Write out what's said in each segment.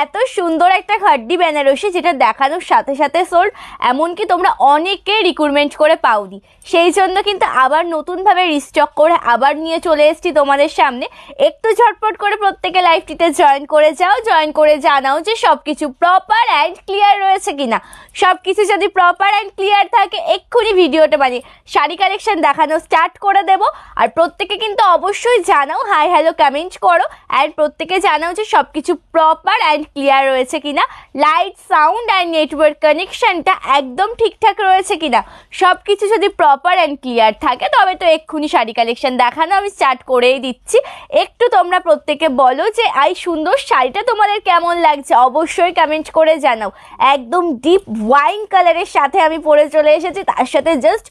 এত সুন্দর একটা খাড্ডি বেনারসি যেটা দেখানোর সাথে সাথে সোল্ড, এমনকি তোমরা অনেককে রিক্রুটমেন্ট করে পাওনি, সেই জন্য কিন্তু আবার নতুনভাবে রিস্টক করে আবার নিয়ে চলে এসেছি তোমাদের সামনে। একটু ঝটপট করে প্রত্যেকে লাইভটিতে জয়েন করে যাও, জয়েন করে জানাও যে সব কিছু প্রপার অ্যান্ড ক্লিয়ার রয়েছে কিনা। সব কিছু যদি প্রপার অ্যান্ড ক্লিয়ার থাকে এক্ষুনি ভিডিওটা মানে শাড়ি কালেকশন দেখানো স্টার্ট করে দেব। আর প্রত্যেকে কিন্তু অবশ্যই জানাও, হাই হ্যালো কমেন্ট করো, অ্যান্ড প্রত্যেকে জানাও যে সব কিছু প্রপার অ্যান্ড ক্লিয়ার রয়েছে কিনা, লাইট সাউন্ড অ্যান্ড নেটওয়ার্ক কানেকশনটা একদম ঠিকঠাক রয়েছে কিনা। সব কিছু যদি প্রপার অ্যান্ড ক্লিয়ার থাকে তবে তো এক্ষুনি শাড়ি কালেকশন দেখানো আমি স্টার্ট করেই দিচ্ছি। একটু তোমরা প্রত্যেকে বলো যে এই সুন্দর শাড়িটা তোমাদের কেমন লাগছে, অবশ্যই কমেন্ট করে জানাও। একদম ডিপ ওয়াইন কালারের সাথে আমি পরে চলে এসেছি, তার সাথে জাস্ট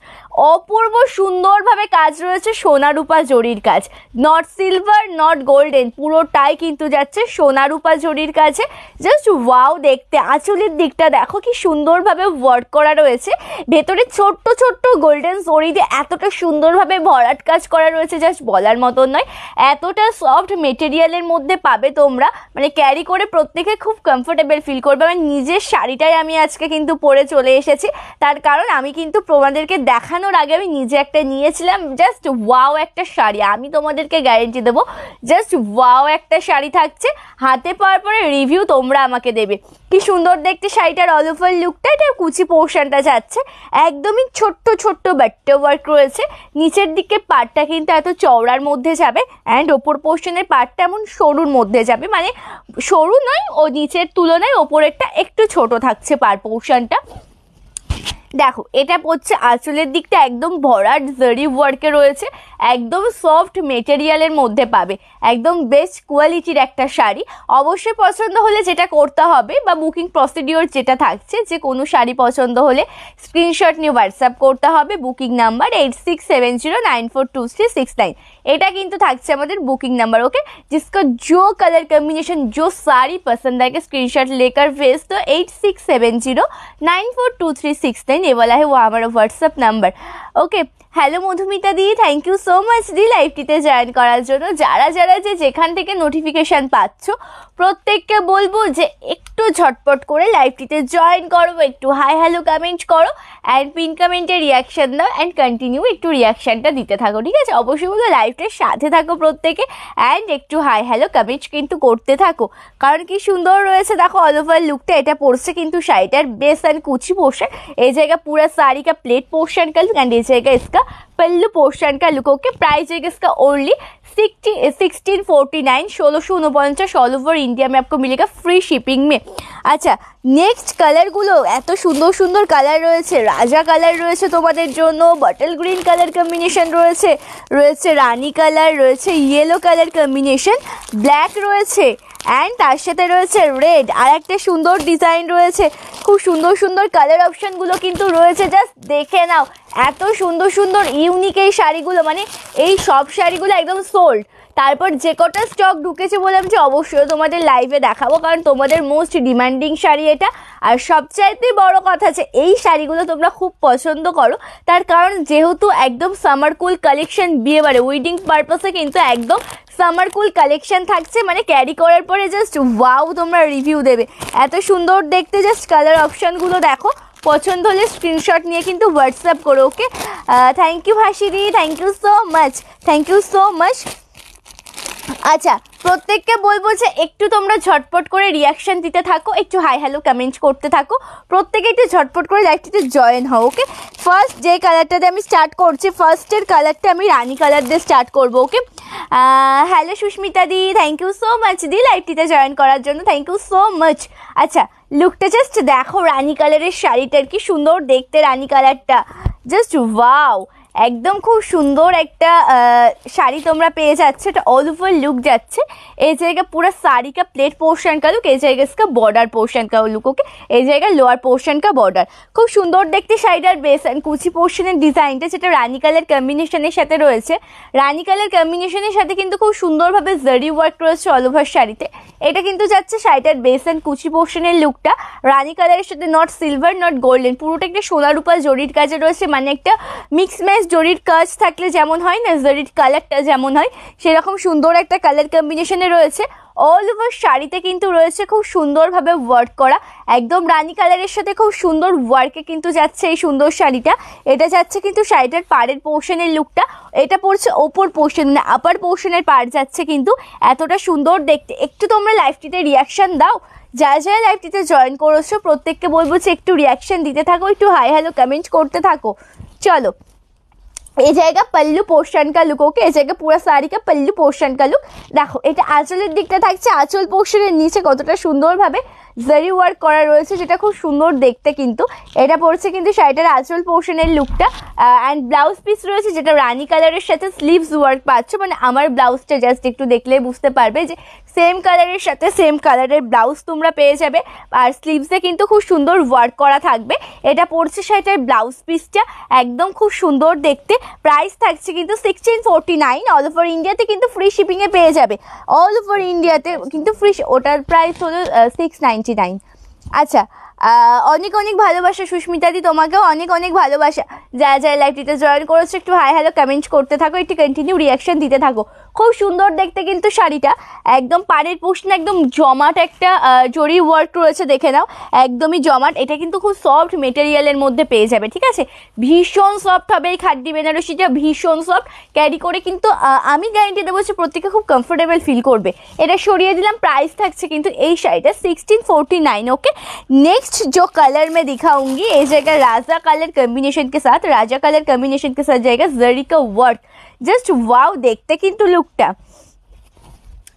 অপূর্ব সুন্দরভাবে কাজ রয়েছে, সোনা রূপা জরির কাজ, নট সিলভার নট গোল্ডেন, পুরোটাই কিন্তু যাচ্ছে সোনা রূপা জরির কাছে। জাস্ট ওয়াও দেখতে। আঁচলের দিকটা দেখো কি সুন্দরভাবে ওয়ার্ক করা রয়েছে, ভেতরে ছোট্ট ছোট্ট গোল্ডেন জরি দিয়ে এতটা সুন্দরভাবে ভরাট কাজ করা রয়েছে, জাস্ট বলার মতন নয়। এতটা সফট মেটেরিয়ালের মধ্যে পাবে তোমরা, মানে ক্যারি করে প্রত্যেকে খুব কমফোর্টেবল ফিল করবে। আমার নিজের শাড়িটাই আমি আজকে কিন্তু পরে চলে এসেছি, তার কারণ আমি কিন্তু তোমাদেরকে দেখানোর আগে আমি নিজে একটা নিয়েছিলাম। জাস্ট ওয়াও একটা শাড়ি, আমি তোমাদেরকে গ্যারেন্টি দেবো জাস্ট ওয়াও একটা শাড়ি থাকছে। হাতে পাওয়ার পরে রিভিউ তোমরা আমাকে দেবে কি সুন্দর দেখতে শাড়িটার অল ওভার লুকটা। এটা কুচি পোর্শনটা যাচ্ছে, একদমই ছোট্ট ছোট্ট বাট্টা ওয়ার্ক রয়েছে। নিচের দিকে পাটটা কিন্তু এত চওড়ার মধ্যে যাবে, অ্যান্ড ওপর পোর্শনের পাটটা এমন সরুর মধ্যে যাবে, মানে সরু নয়, ও নিচের তুলনায় ওপরেরটা একটু ছোট থাকছে পার পোর্শনটা। দেখো এটা পড়ছে আঁচলের দিকটা একদম ভরাট জারি ওয়ার্কে রয়েছে, একদম সফট মেটেরিয়ালের মধ্যে পাবে, একদম বেস্ট কোয়ালিটির একটা শাড়ি। অবশ্যই পছন্দ হলে যেটা করতে হবে বা বুকিং প্রসিডিওর যেটা থাকছে, যে কোনো শাড়ি পছন্দ হলে স্ক্রিনশট নিয়ে হোয়াটসঅ্যাপ করতে হবে। বুকিং নাম্বার 8670942369, এটা কিন্তু থাকছে আমাদের बुकिंग नंबर। ओके, जिसका जो कलर कॉम्बिनेशन जो साड़ी पसंद आएगा स्क्रीनशॉट लेकर भेज दो 8670942369, ये वाला है वो हमारा WhatsApp number. Okay, hello Madhumita দি, থ্যাংক ইউ সো মাচ দি লাইভটিতে জয়েন করার জন্য। যারা যারা যেখান থেকে নোটিফিকেশান পাচ্ছ প্রত্যেককে বলবো যে একটু ঝটপট করে লাইভটিতে জয়েন করো, একটু হাই হ্যালো কমেন্ট করো, অ্যান্ড পিন কমেন্টে রিয়াকশান দাও, অ্যান্ড কন্টিনিউ একটু রিয়াকশানটা দিতে থাকো, ঠিক আছে? অবশ্যই বলবো লাইভটার সাথে থাকো প্রত্যেকে, অ্যান্ড একটু হাই হ্যালো কমেন্ট কিন্তু করতে থাকো, কারণ কি সুন্দর রয়েছে দেখো অল ওভার লুকটা। এটা পড়ছে কিন্তু শাড়িটার বেস অ্যান্ড কুচি পোর্শন, এই জায়গা पूरा साड़ी का प्लेट पोर्शन का लुक, एंड ये जाएगा इसका पल्लू पोर्शन का लुक। ओके, प्राइस है इसका ओनली 1649, 1649 ऑल ओवर इंडिया में आपको मिलेगा फ्री शिपिंग में। আচ্ছা, নেক্সট কালারগুলো এত সুন্দর সুন্দর কালার রয়েছে। রাজা কালার রয়েছে তোমাদের জন্য, বটল গ্রিন কালার কম্বিনেশন রয়েছে, রয়েছে রানি কালার, রয়েছে ইয়েলো কালার কম্বিনেশন, ব্ল্যাক রয়েছে, অ্যান্ড তার সাথে রয়েছে রেড। আর একটা সুন্দর ডিজাইন রয়েছে, খুব সুন্দর সুন্দর কালার অপশানগুলো কিন্তু রয়েছে, জাস্ট দেখে নাও। এত সুন্দর সুন্দর ইউনিক এই শাড়িগুলো, মানে এই সব শাড়িগুলো একদম সোল্ড। তারপর যে কটা স্টক ঢুকেছে বললাম যে অবশ্যই তোমাদের লাইভে দেখাবো, কারণ তোমাদের মোস্ট ডিমান্ডিং শাড়ি এটা। আর সবচাইতে বড় কথা আছে এই শাড়িগুলো তোমরা খুব পছন্দ করো, তার কারণ যেহেতু একদম সামার কুল কালেকশন, বিয়েবারে উইডিং পারপাসে কিন্তু একদম সামার কুল কালেকশন থাকছে, মানে ক্যারি করার পরে জাস্ট ওয়াও তোমরা রিভিউ দেবে, এত সুন্দর দেখতে। জাস্ট কালার অপশানগুলো দেখো, পছন্দ হলে স্ক্রিনশট নিয়ে কিন্তু হোয়াটসঅ্যাপ করো। ওকে, থ্যাংক ইউ ভাসিদি, thank you so much, thank you so much. আচ্ছা, প্রত্যেককে বলবো যে একটু তোমরা ঝটপট করে রিয়াকশান দিতে থাকো, একটু হাই হ্যালো কমেন্ট করতে থাকো, প্রত্যেকে একটু ঝটপট করে লাইভটিতে জয়েন হও। ওকে, ফার্স্ট যে কালারটা দিয়ে আমি স্টার্ট করছি, ফার্স্টের কালারটা আমি রানি কালার দিয়ে স্টার্ট করবো। ওকে, হ্যালো সুস্মিতা দি, থ্যাংক ইউ সো মাচ দি লাইভটিতে জয়েন করার জন্য, থ্যাংক ইউ সো মাচ। আচ্ছা, লুকটা জাস্ট দেখো, রানি কালারের শাড়িটার কি সুন্দর দেখতে, রানি কালারটা জাস্ট ওয়াও, একদম খুব সুন্দর একটা শাড়ি তোমরা পেয়ে যাচ্ছে। এটা ऑल ओवर लुक যাচ্ছে, এই জায়গা पूरा साड़ी का प्लेट पोर्शन का लुक, এই জায়গা इसका बॉर्डर पोर्शन का लुक। ओके, এই জায়গা লোয়ার পোর্শন का बॉर्डर, খুব সুন্দর দেখতে শাড়িটার বেস অ্যান্ড কুচি পোর্শনের ডিজাইনটা, যেটা রানি কালার কম্বিনেশনের সাথে রয়েছে। রানি কালার কম্বিনেশনের সাথে কিন্তু খুব সুন্দরভাবে জারি ওয়ার্ক রয়েছে অল ওভার শাড়িতে। এটা কিন্তু যাচ্ছে শাড়িটার বেস অ্যান্ড কুচি পোর্শনের লুকটা, রানি কালারের সাথে নট সিলভার নট গোল্ডেন, পুরোটা একটা সোনা রূপা জরির কাজে রয়েছে, মানে একটা মিক্স ম্যাচ জরির কাজ থাকলে যেমন হয় না, জরির কালারটা যেমন হয় সেরকম সুন্দর একটা কালার কম্বিনেশনে রয়েছে। অল ওভার শাড়িতে কিন্তু রয়েছে খুব সুন্দরভাবে ওয়ার্ক করা, একদম রানী কালারের সাথে খুব সুন্দর ওয়ার্কে কিন্তু যাচ্ছে এই সুন্দর শাড়িটা। এটা যাচ্ছে কিন্তু শাড়িটার পাড়ের পোর্শনের লুকটা, এটা পড়ছে ওপর পোর্শন মানে আপার পোর্শনের পাড় যাচ্ছে কিন্তু এতটা সুন্দর দেখতে। একটু তোমরা লাইভটিতে রিয়াকশান দাও, যারা যারা লাইভটিতে জয়েন করেছো প্রত্যেককে বলবো যে একটু রিয়াকশান দিতে থাকো, একটু হাই হ্যালো কমেंट করতে থাকো। चलो ये जाएगा पल्लू पोर्शन का लुक। ओके, ये जाएगा पूरा साड़ी का पल्लू पोर्शन का लुक। देखो এটা আঁচলের দিকটা থাকছে, আঁচল পোর্শনের নিচে কতটা সুন্দরভাবে জারি ওয়ার্ক করা রয়েছে, যেটা খুব সুন্দর দেখতে। কিন্তু এটা পড়ছে কিন্তু শাড়িটার আঁচল পোর্শনের লুকটা। অ্যান্ড ব্লাউজ পিস রয়েছে যেটা রানী কালারের সাথে স্লিভস ওয়ার্ক পাচ্ছ, মানে আমার ব্লাউজটা জাস্ট একটু দেখলেই বুঝতে পারবে যে সেম কালারের সাথে সেম কালারের ব্লাউজ তোমরা পেয়ে যাবে। আর স্লিভসে কিন্তু খুব সুন্দর ওয়ার্ক করা থাকবে। এটা পড়ছে শাড়িটার ব্লাউজ পিসটা, একদম খুব সুন্দর দেখতে। প্রাইস থাকছে কিন্তু 1649। অল ওভার ইন্ডিয়াতে কিন্তু ফ্রি শিপিংয়ে পেয়ে যাবে, অল ওভার ইন্ডিয়াতে কিন্তু ফ্রি। ওটার প্রাইস হলো 699। আচ্ছা, অনেক অনেক ভালোবাসা সুস্মিতাদি, তোমাকেও অনেক অনেক ভালোবাসা। যারা যারা লাইভটিতে জয়েন করেছো একটু হাই হ্যালো কমেंट করতে থাকো, একটু কন্টিনিউ রিয়াকশন দিতে থাকো। খুব সুন্দর দেখতে কিন্তু শাড়িটা, একদম পাড়ের পোর্শনে একদম জমাট একটা জরি ওয়ার্ক রয়েছে, দেখে নাও একদমই জমাট। এটা কিন্তু খুব সফট মেটেরিয়ালের মধ্যে পেয়ে যাবে, ঠিক আছে, ভীষণ সফট হবে এই খাড্ডি বেনারসিটা, ভীষণ সফট। ক্যারি করে কিন্তু আমি গ্যারেন্টি দেবো যে প্রত্যেকে খুব কমফোর্টেবল ফিল করবে। এটা সরিয়ে দিলাম। প্রাইস থাকছে কিন্তু এই শাড়িটা 1649। ओके, नेक्स्ट जो कलर मैं दिखाऊंगी ये जाएगा राजा कलर कॉम्बिनेशन के साथ, राजा कलर कॉम्बिनेशन के साथ जाएगा जरी का वर्क। জাস্ট ওয়াও দেখতে কিন্তু লুকটা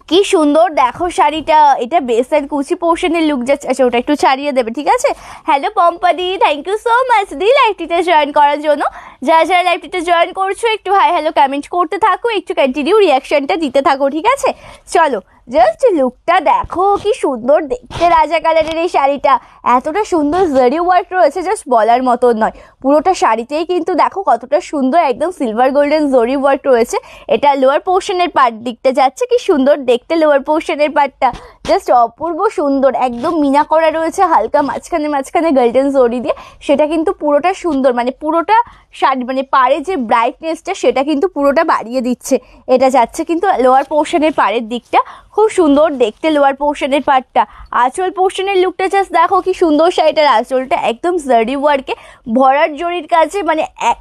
কি সুন্দর। দেখো শাড়িটা, এটা বেস আর কুচি পোর্শনের লুক যাচ্ছে। আচ্ছা, ওটা একটু ছাড়িয়ে দেবে, ঠিক আছে। হ্যালো পম্পাদি, থ্যাংক ইউ সো মাচ দি লাইভটিতে জয়েন করার জন্য। যারা যারা লাইভটিতে জয়েন করছো একটু হাই হ্যালো কমেंट করতে থাকো, একটু কন্টিনিউ রিয়াকশনটা দিতে থাকো, ঠিক আছে। চলো, জাস্ট লুকটা দেখো কি সুন্দর দেখতে রাজা কালারের এই শাড়িটা, এতটা সুন্দর জারি ওয়ার্ক রয়েছে জাস্ট বলার মতন নয়। পুরোটা শাড়িতেই কিন্তু দেখো কতটা সুন্দর একদম সিলভার গোল্ডেন জরি ওয়ার্ক রয়েছে। এটা লোয়ার পোর্শনের পার্ট দিকটা যাচ্ছে, কি সুন্দর দেখতে লোয়ার পোর্শনের পার্টটা, জাস্ট অপূর্ব সুন্দর, একদম মিনা করা রয়েছে হালকা মাঝখানে মাঝখানে গোল্ডেন জরি দিয়ে। সেটা কিন্তু পুরোটা সুন্দর, মানে পুরোটা শাড়ি মানে পাড়ে যে ব্রাইটনেসটা সেটা কিন্তু পুরোটা বাড়িয়ে দিচ্ছে। এটা যাচ্ছে কিন্তু লোয়ার পোর্শনের পাড়ের দিকটা, খুব সুন্দর দেখতে লোয়ার পোর্শনের পার্টটা। আঁচল পোর্শনের লুকটা জাস্ট দেখো কি সুন্দর। শাড়িটার আঁচলটা একদম জারি ওয়ার্কে ভরার জরির কাছে,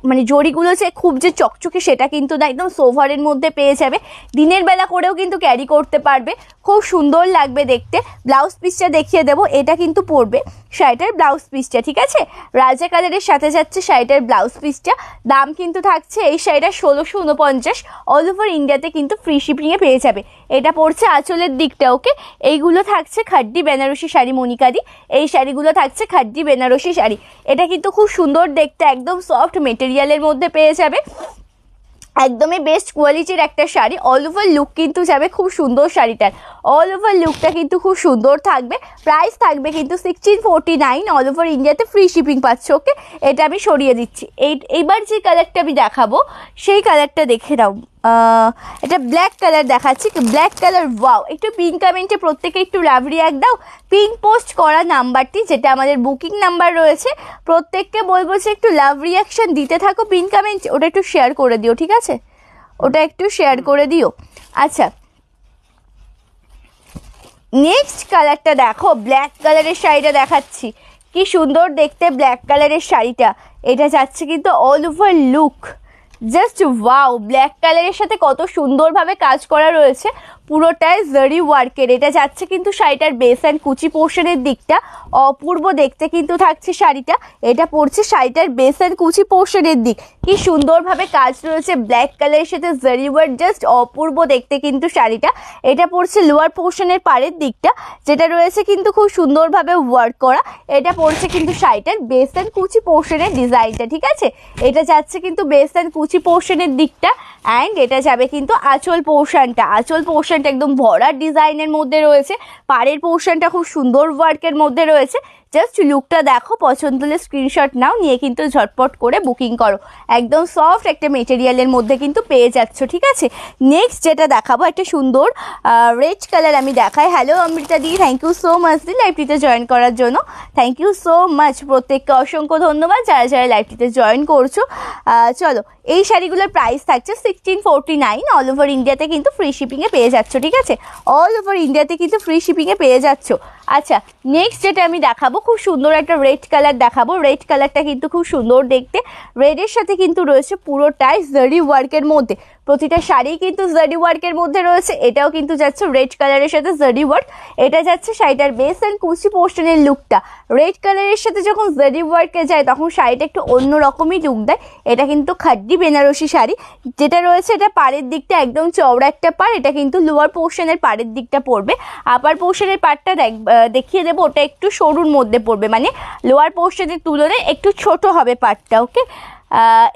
মানে জরিগুলো যে খুব যে চকচকে সেটা কিন্তু না, একদম সোভারের মধ্যে পেয়ে যাবে। দিনের বেলা করেও কিন্তু ক্যারি করতে পারবে, খুব সুন্দর লাগবে দেখতে। ব্লাউজ পিসটা দেখিয়ে দেবো, এটা কিন্তু পরবে শাড়িটার ব্লাউজ পিসটা, ঠিক আছে। রাজা কালারের সাথে যাচ্ছে শাড়িটার ব্লাউজ পিসটা। দাম কিন্তু থাকছে এই শাড়িটা 1649। অল ওভার ইন্ডিয়াতে কিন্তু ফ্রি শিপিংয়ে পেয়ে যাবে। এটা পড়ছে আঁচলের দিকটা। ওকে, এইগুলো থাকছে খাড্ডি বেনারসি শাড়ি মনিকাদি, এই শাড়িগুলো থাকছে খাড্ডি বেনারসি শাড়ি। এটা কিন্তু খুব সুন্দর দেখতে, একদম সফট মেটেরিয়ালের মধ্যে পেয়ে যাবে, একদমই বেস্ট কোয়ালিটির একটা শাড়ি। অল ওভার লুক কিন্তু যাবে খুব সুন্দর শাড়িটার, অল ওভার লুকটা কিন্তু খুব সুন্দর থাকবে। প্রাইস থাকবে কিন্তু 1649। অল ওভার ইন্ডিয়াতে ফ্রি শিপিং পাচ্ছ। ওকে, এটা আমি সরিয়ে দিচ্ছি। এইবার যে কালারটা আমি দেখাবো সেই কালারটা দেখে নাও। এটা ব্ল্যাক কালার দেখাচ্ছি, ব্ল্যাক কালার। ওয়াও, একটু পিঙ্ক কমেন্টে প্রত্যেকে একটু লাভ রিয়াক্ট দাও। পিঙ্ক পোস্ট করা নাম্বারটি যেটা আমাদের বুকিং নাম্বার রয়েছে, প্রত্যেককে বলবো যে একটু লাভ রিয়াকশন দিতে থাকো পিঙ্ক কমেন্ট। ওটা একটু শেয়ার করে দিও, ঠিক আছে, ওটা একটু শেয়ার করে দিও। আচ্ছা, নেক্সট কালারটা দেখো, ব্ল্যাক কালারের শাড়িটা দেখাচ্ছি, কি সুন্দর দেখতে ব্ল্যাক কালারের শাড়িটা। এটা যাচ্ছে কিন্তু all over look, just wow. Black কালারের সাথে কত সুন্দরভাবে কাজ করা রয়েছে, পুরোটাই জারি ওয়ার্কের। এটা যাচ্ছে কিন্তু শাড়িটার বেস অ্যান্ড কুচি পোর্শনের দিকটা, অপূর্ব দেখতে কিন্তু থাকছে শাড়িটা। এটা পড়ছে শাড়িটার বেস অ্যান্ড কুচি পোর্শনের দিক, কি সুন্দরভাবে কাজ রয়েছে ব্ল্যাক কালারের সাথে জারি ওয়ার্ক, জাস্ট অপূর্ব দেখতে কিন্তু শাড়িটা। এটা পড়ছে লোয়ার পোর্শনের পাড়ের দিকটা, যেটা রয়েছে কিন্তু খুব সুন্দরভাবে ওয়ার্ক করা। এটা পড়ছে কিন্তু শাড়িটার বেস অ্যান্ড কুচি পোর্শনের ডিজাইনটা, ঠিক আছে। এটা যাচ্ছে কিন্তু বেস অ্যান্ড কুচি পোর্শনের দিকটা, অ্যান্ড এটা যাবে কিন্তু আঁচল পোর্শনটা। আঁচল পোর্শন পোর্শনটা একদম ভরা ডিজাইনের মধ্যে রয়েছে, পাড়ের পোর্শনটা খুব সুন্দর ওয়ার্কের মধ্যে রয়েছে। জাস্ট লুকটা দেখো, পছন্দ হলে স্ক্রিনশট নাও, নিয়ে কিন্তু ঝটপট করে বুকিং করো। একদম সফট একটা মেটেরিয়ালের মধ্যে কিন্তু পেয়ে যাচ্ছ, ঠিক আছে। নেক্সট যেটা দেখাবো একটা সুন্দর রেড কালার আমি দেখাই। হ্যালো অমৃতা দি, থ্যাংক ইউ সো মাচ দি লাইভটিতে জয়েন করার জন্য, থ্যাংক ইউ সো মাচ। প্রত্যেককে অসংখ্য ধন্যবাদ যারা যারা লাইভটিতে জয়েন করছো। চলো, এই শাড়িগুলোর প্রাইস থাকছে 1649। অল ওভার ইন্ডিয়াতে কিন্তু ফ্রি শিপিংয়ে পেয়ে যাচ্ছ, ঠিক আছে। অল ওভার ইন্ডিয়াতে কিন্তু ফ্রি শিপিংয়ে পেয়ে যাচ্ছ। আচ্ছা, নেক্সট যেটা আমি দেখাবো খুব সুন্দর একটা রেড কালার দেখাবো। রেড কালারটা কিন্তু খুব সুন্দর দেখতে, রেডের সাথে কিন্তু রয়েছে পুরোটাই জারি ওয়ার্কের মধ্যে, প্রতিটা শাড়ি কিন্তু জারি ওয়ার্কের মধ্যে রয়েছে। এটাও কিন্তু যাচ্ছে রেড কালারের সাথে জারি ওয়ার্ক। এটা যাচ্ছে শাড়িটার বেস অ্যান্ড কুচি পোর্শনের লুকটা। রেড কালারের সাথে যখন জারি ওয়ার্কে যায় তখন শাড়িটা একটু অন্য রকমই লুক দেয়। এটা কিন্তু খাড্ডি বেনারসি শাড়ি যেটা রয়েছে, এটা পাড়ের দিকটা একদম চওড়া একটা পাড়, এটা কিন্তু লোয়ার পোর্শনের পাড়ের দিকটা পড়বে। আপার পোর্শনের পাড়টা দেখিয়ে দেবো, ওটা একটু সরুর মধ্যে পড়বে, মানে লোয়ার পোর্শনের তুলনায় একটু ছোট হবে পাড়টা, ওকে।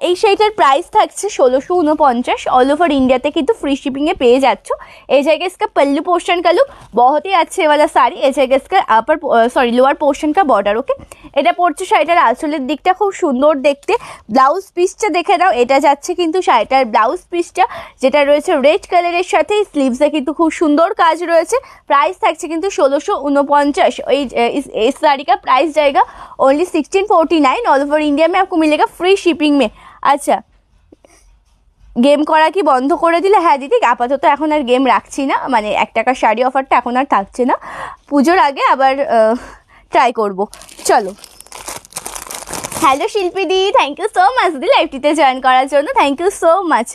এই শাড়িটার প্রাইস থাকছে 1649। ऑल ओवर इंडिया ते কিন্তু फ्री शिपिंग में পেয়ে যাচ্ছ। এই জায়গায় इसका पल्लू पोर्शन का लुक बहुत ही अच्छे वाला শাড়ি। এই জায়গায় इसका अपर लोअर पोर्शन का बॉर्डर, ওকে। এটা পড়ছে শাড়িটার আঁচলের দিকটা খুব সুন্দর দেখতে। ব্লাউজ পিসটা দেখে নাও, এটা যাচ্ছে কিন্তু শাড়িটার ব্লাউজ পিসটা যেটা রয়েছে রেড কালারের সাথে স্লিভসে কিন্তু খুব সুন্দর কাজ রয়েছে। प्राइस থাকছে কিন্তু 1649। इस साड़ी का प्राइस जाएगा ओनली 1649। ऑल ओवर इंडिया में आपको मिलेगा फ्री शिपिंग में। আচ্ছা, গেম করা কি বন্ধ করে দিলে? হ্যাঁ দিদি, আপাতত এখন আর গেম রাখছি না, মানে 1 টাকার শাড়ি অফারটা এখন আর থাকছে না, পুজোর আগে আবার ট্রাই করব। চলো, হ্যালো শিল্পী দি, থ্যাংক ইউ সো মাচ দি লাইভটিতে জয়েন করার জন্য, থ্যাংক ইউ সো মাচ।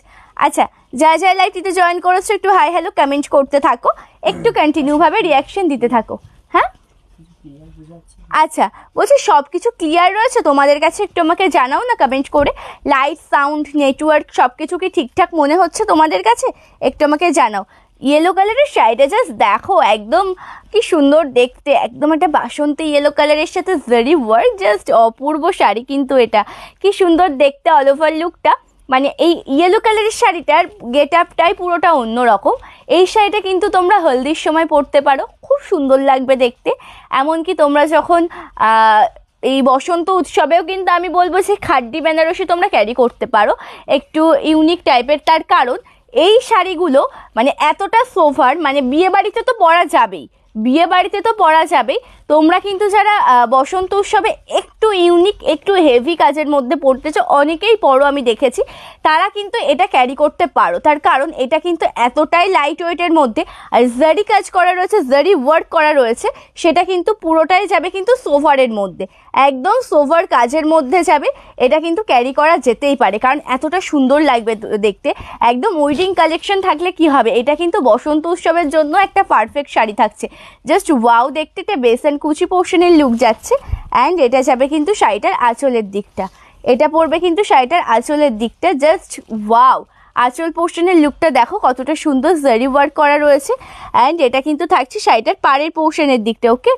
আচ্ছা, যা যা লাইভটিতে জয়েন করেছো একটু হাই হ্যালো কমেন্ট করতে থাকো, একটু কন্টিনিউভাবে রিয়াকশন দিতে থাকো। হ্যাঁ আচ্ছা, বলছি সব কিছু ক্লিয়ার রয়েছে তোমাদের কাছে? একটু আমাকে জানাও না কমেন্ট করে। লাইট, সাউন্ড, নেটওয়ার্ক সব কিছু কি ঠিকঠাক মনে হচ্ছে তোমাদের কাছে? একটু আমাকে জানাও। ইয়েলো কালারের শাড়িটা জাস্ট দেখো, একদম কি সুন্দর দেখতে, একদম একটা বাসন্তী ইয়েলো কালারের সাথে জারি ওয়ার্ক, জাস্ট অপূর্ব শাড়ি কিন্তু এটা। কি সুন্দর দেখতে অল ওভার লুকটা, মানে এই ইয়েলো কালারের শাড়িটার গেট আপটাই পুরোটা অন্যরকম। এই শাড়িটা কিন্তু তোমরা হলদির সময় পরতে পারো, খুব সুন্দর লাগবে দেখতে। এমনকি তোমরা যখন এই বসন্ত উৎসবেও কিন্তু আমি বলবো যে খাড্ডি বেনারসি তোমরা ক্যারি করতে পারো, একটু ইউনিক টাইপের। তার কারণ এই শাড়িগুলো মানে এতটা সোভার, মানে বিয়ে বাড়িতে তো পরা যাবেই, বিয়ে বাড়িতে তো পরা যাবেই। তোমরা কিন্তু যারা বসন্ত উৎসবে একটু ইউনিক, একটু হেভি কাজের মধ্যে পড়তে চাও, অনেকেই পরো আমি দেখেছি, তারা কিন্তু এটা ক্যারি করতে পারো। তার কারণ এটা কিন্তু এতটাই লাইট ওয়েটের মধ্যে, আর জারি কাজ করা রয়েছে, জারি ওয়ার্ক করা রয়েছে, সেটা কিন্তু পুরোটাই যাবে কিন্তু সোভারের মধ্যে, একদম সোভার কাজের মধ্যে যাবে। এটা কিন্তু ক্যারি করা যেতেই পারে, কারণ এতটা সুন্দর লাগবে দেখতে। একদম ওয়েডিং কালেকশন থাকলে কি হবে, এটা কিন্তু বসন্ত উৎসবের জন্য একটা পারফেক্ট শাড়ি থাকছে। জাস্ট ওয়াও দেখতে, এটা বেস অ্যান্ড কুচি পোর্শনের লুক যাচ্ছে। অ্যান্ড এটা যাবে কিন্তু শাড়িটার আঁচলের দিকটা, এটা পড়বে কিন্তু শাড়িটার আঁচলের দিকটা, জাস্ট ওয়াও। আঁচল পোর্শনের লুকটা দেখো কতটা সুন্দর জারি ওয়ার্ক করা রয়েছে। অ্যান্ড এটা কিন্তু থাকছে শাড়িটার পাড়ের পোর্শনের দিকটা, ওকে।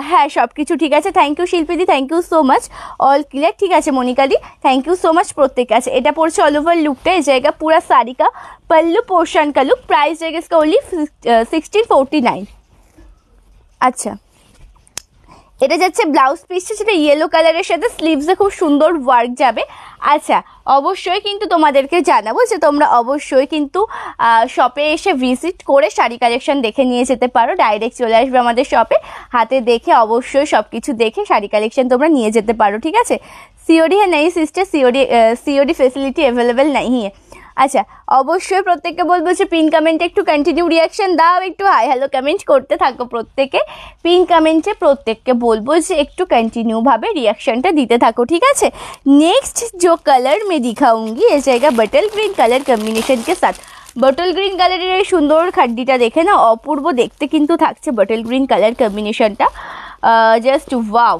হ্যাঁ, সব কিছু ঠিক আছে। থ্যাংক ইউ শিল্পীদি, thank you so much. All clear, ঠিক আছে মনিকাদি, থ্যাংক ইউ সো মাচ প্রত্যেকে। আছে এটা পড়ছে অল ওভার লুকটা, এই জায়গা পুরা শাড়ি का पल्लू पोर्शन का लुक। प्राइस जाएगा इसका ओनली 1649। আচ্ছা, এটা যাচ্ছে ব্লাউজ পিসটা, যেটা ইয়েলো কালারের সাথে স্লিভসে খুব সুন্দর ওয়ার্ক যাবে। আচ্ছা, অবশ্যই কিন্তু তোমাদেরকে জানাবো যে তোমরা অবশ্যই কিন্তু শপে এসে ভিজিট করে শাড়ি কালেকশন দেখে নিয়ে যেতে পারো। ডাইরেক্ট চলে আসবে আমাদের শপে, হাতে দেখে অবশ্যই সব কিছু দেখে শাড়ি কালেকশন তোমরা নিয়ে যেতে পারো, ঠিক আছে। सीओडी है नहीं सिस्टर, सीओडी फैसिलिटी अवेलेबल नहीं है। আচ্ছা, অবশ্যই প্রত্যেককে বলবো যে পিন কমেন্টে একটু কন্টিনিউ রিয়াকশন দাও, একটু হাই হ্যালো কমেন্ট করতে থাকো প্রত্যেকে। পিন কমেন্টে প্রত্যেককে বলবো যে একটু कंटिन्यू भावे रिएक्शनটা দিতে থাকো, ঠিক আছে। नेक्स्ट जो कलर मैं दिखाऊंगी ये जाएगा बटल ग्रीन कलर कॉम्बिनेशन के साथ। बटल ग्रीन কালারের এই সুন্দর খাড্ডিটা দেখে না, অপূর্ব দেখতে কিন্তু থাকছে বটল গ্রিন কালার কম্বিনেশনটা, জাস্ট ওয়াও।